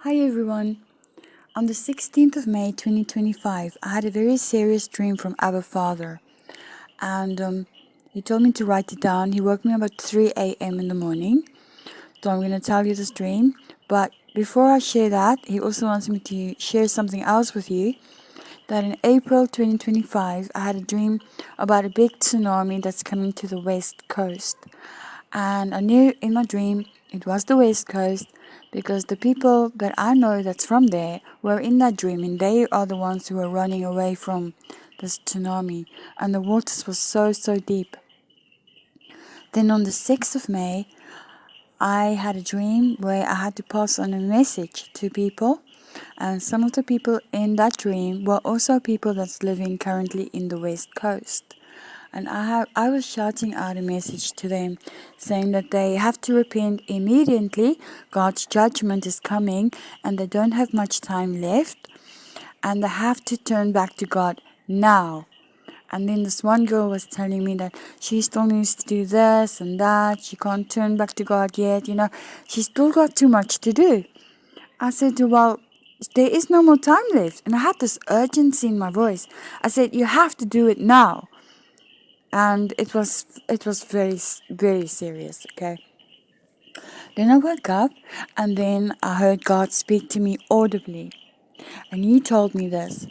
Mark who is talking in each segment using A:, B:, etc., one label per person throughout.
A: Hi everyone. On the 16th of May 2025, I had a very serious dream from Abba Father. And he told me to write it down. He woke me up at 3 a.m. in the morning. So I'm going to tell you this dream. But before I share that, he also wants me to share something else with you. That in April 2025, I had a dream about a big tsunami that's coming to the west coast. And I knew in my dream it was the west coast because the people that I know that's from there were in that dream, and they are the ones who were running away from this tsunami, and the waters were so deep. Then on the 6th of May, I had a dream where I had to pass on a message to people, and some of the people in that dream were also people that's living currently in the west coast. And I was shouting out a message to them saying that they have to repent immediately. God's judgment is coming and they don't have much time left. And they have to turn back to God now. And then this one girl was telling me that she still needs to do this and that. She can't turn back to God yet. She's still got too much to do. I said to her, well, there is no more time left. And I had this urgency in my voice. I said, you have to do it now. And it was very serious. Okay, then I woke up and then I heard God speak to me audibly, and he told me this: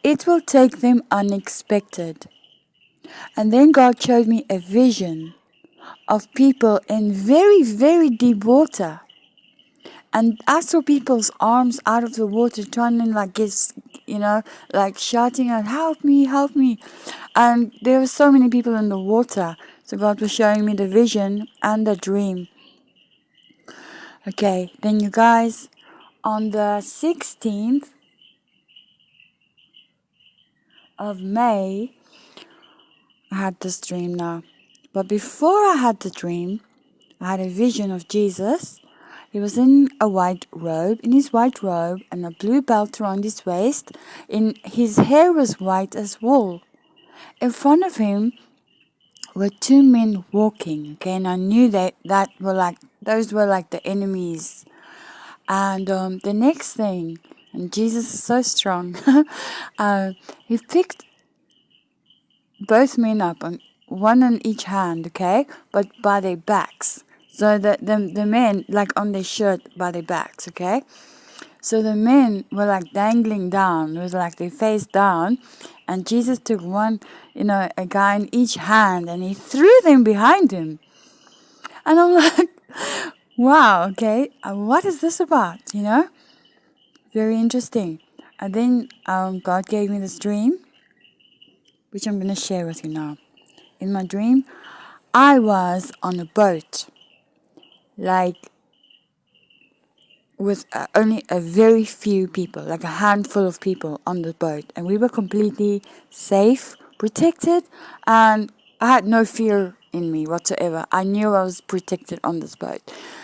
A: it will take them unexpected. And then God showed me a vision of people in very deep water, and I saw people's arms out of the water trying to like shouting out, help me. And there were so many people in the water. So God was showing me the vision and the dream. Okay, then you guys, on the 16th of May, I had this dream now. But before I had the dream, I had a vision of Jesus. He was in his white robe, and a blue belt around his waist. His hair was white as wool. In front of him were two men walking, okay, and I knew those were like the enemies. And the next thing, and Jesus is so strong, he picked both men up, on one on each hand, okay, but by their backs. So the men, like on their shirt by their backs, okay. So the men were like dangling down, with like their face down, and Jesus took one, a guy in each hand, and he threw them behind him. And I'm like, wow, okay, what is this about, Very interesting. And then God gave me this dream, which I'm going to share with you now. In my dream, I was on a boat, like with only a very few people, like a handful of people on the boat. And we were completely safe, protected, and I had no fear in me whatsoever. I knew I was protected on this boat.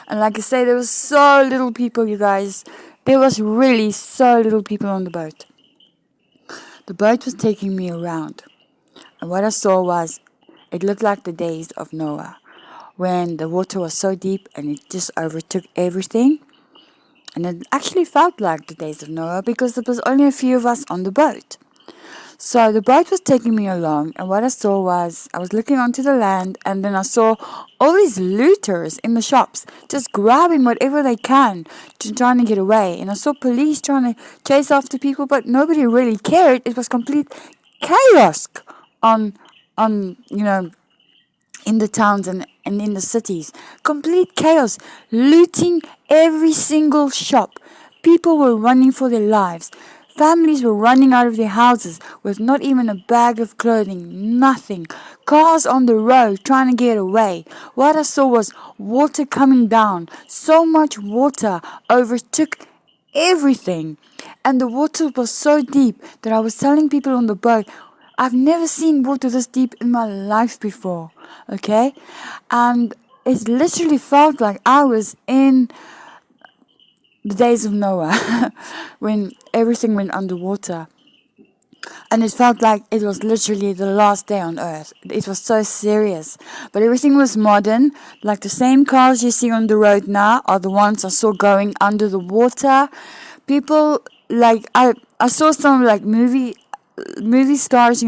A: And like I say, there was so little people, you guys. There was really so little people on the boat. The boat was taking me around. And what I saw was, it looked like the days of Noah, when the water was so deep and it just overtook everything. And it actually felt like the days of Noah because there was only a few of us on the boat. So the boat was taking me along, and what I saw was, I was looking onto the land, and then I saw all these looters in the shops just grabbing whatever they can, trying to get away. And I saw police trying to chase after people, but nobody really cared. It was complete chaos on in the towns and in the cities. Complete chaos, looting every single shop. People were running for their lives. Families were running out of their houses with not even a bag of clothing, nothing. Cars on the road trying to get away. What I saw was water coming down. So much water overtook everything. And the water was so deep that I was telling people on the boat, I've never seen water this deep in my life before, okay? And it literally felt like I was in the days of Noah when everything went underwater. and it felt like it was literally the last day on earth. It was so serious, but everything was modern. Like the same cars you see on the road now are the ones I saw going under the water. People, like, I saw some like movie stars,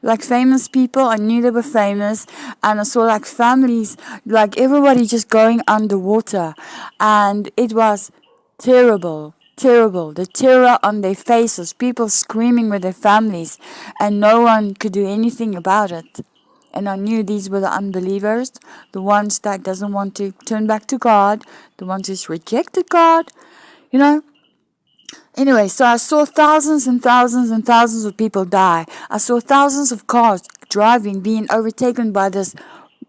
A: like famous people. I knew they were famous, and I saw like families, like everybody just going underwater, and it was terrible. Terrible. The terror on their faces, people screaming with their families, and no one could do anything about it. And I knew these were the unbelievers, the ones that doesn't want to turn back to God, the ones who's rejected God, you know. Anyway, so I saw thousands and thousands and thousands of people die. I saw thousands of cars driving, being overtaken by this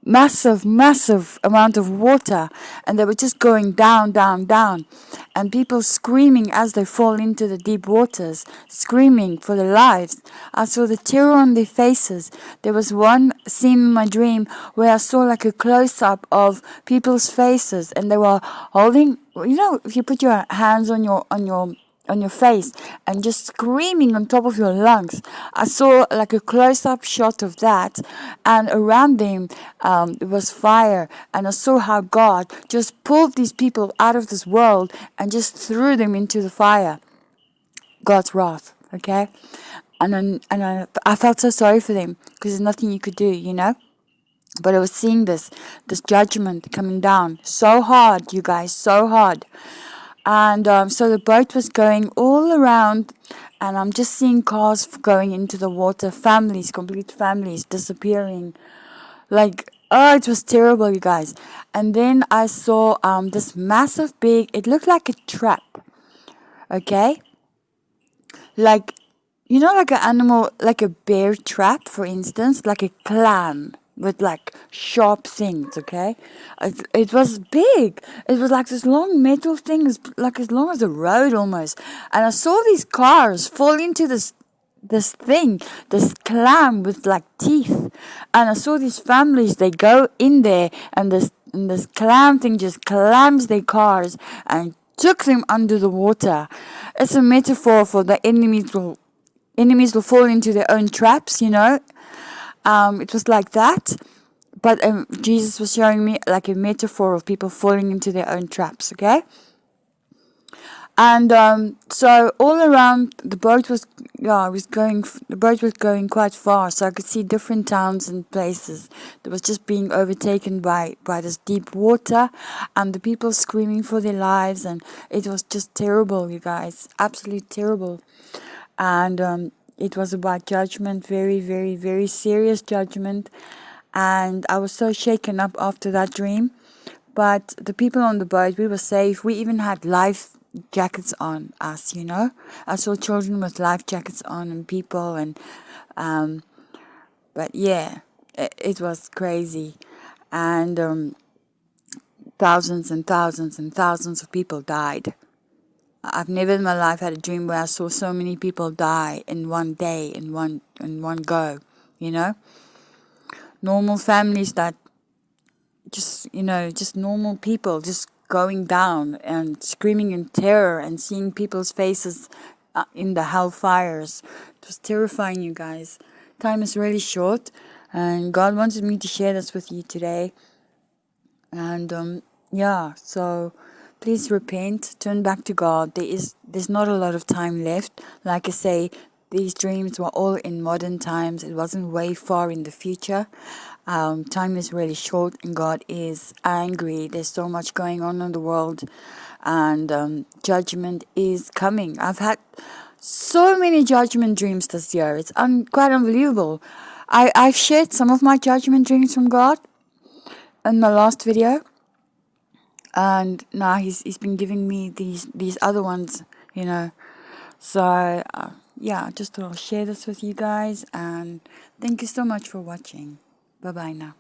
A: massive, massive amount of water, and they were just going down, down, down, and people screaming as they fall into the deep waters, screaming for their lives. I saw the terror on their faces. There was one scene in my dream where I saw like a close-up of people's faces, and they were holding, if you put your hands on your face and just screaming on top of your lungs. I saw like a close-up shot of that, and around them it was fire, and I saw how God just pulled these people out of this world and just threw them into the fire. God's wrath, okay? And I felt so sorry for them because there's nothing you could do. But I was seeing this judgment coming down so hard, you guys, so hard. And so the boat was going all around, and I'm just seeing cars going into the water, families, complete families disappearing. Like, oh, it was terrible, you guys. And then I saw this massive big, it looked like a trap, okay? Like, like an animal, like a bear trap, for instance, like a clam with like sharp things, okay? It was big. It was like this long metal thing, like as long as a road almost. And I saw these cars fall into this thing, this clam with like teeth. And I saw these families, they go in there, and this clam thing just clams their cars and took them under the water. It's a metaphor for the enemies will fall into their own traps. It was like that. But Jesus was showing me like a metaphor of people falling into their own traps, okay? And so all around the boat the boat was going quite far, so I could see different towns and places that was just being overtaken by this deep water, and the people screaming for their lives, and it was just terrible, you guys, absolutely terrible. And it was about judgment, very, very, very serious judgment, and I was so shaken up after that dream. But the people on the boat, we were safe. We even had life jackets on us. I saw children with life jackets on, and people, but yeah, it was crazy. And thousands and thousands and thousands of people died. I've never in my life had a dream where I saw so many people die in one day, in one go. Normal families that just normal people just going down and screaming in terror and seeing people's faces in the hellfires. It was terrifying, you guys. Time is really short, and God wanted me to share this with you today. And yeah, so please repent, turn back to God. There's not a lot of time left. Like I say, these dreams were all in modern times. It wasn't way far in the future. Time is really short, and God is angry. There's so much going on in the world, and judgment is coming. I've had so many judgment dreams this year. It's quite unbelievable. I've shared some of my judgment dreams from God in my last video, and now he's been giving me these other ones. So yeah, just to share this with you guys, and thank you so much for watching. Bye bye now.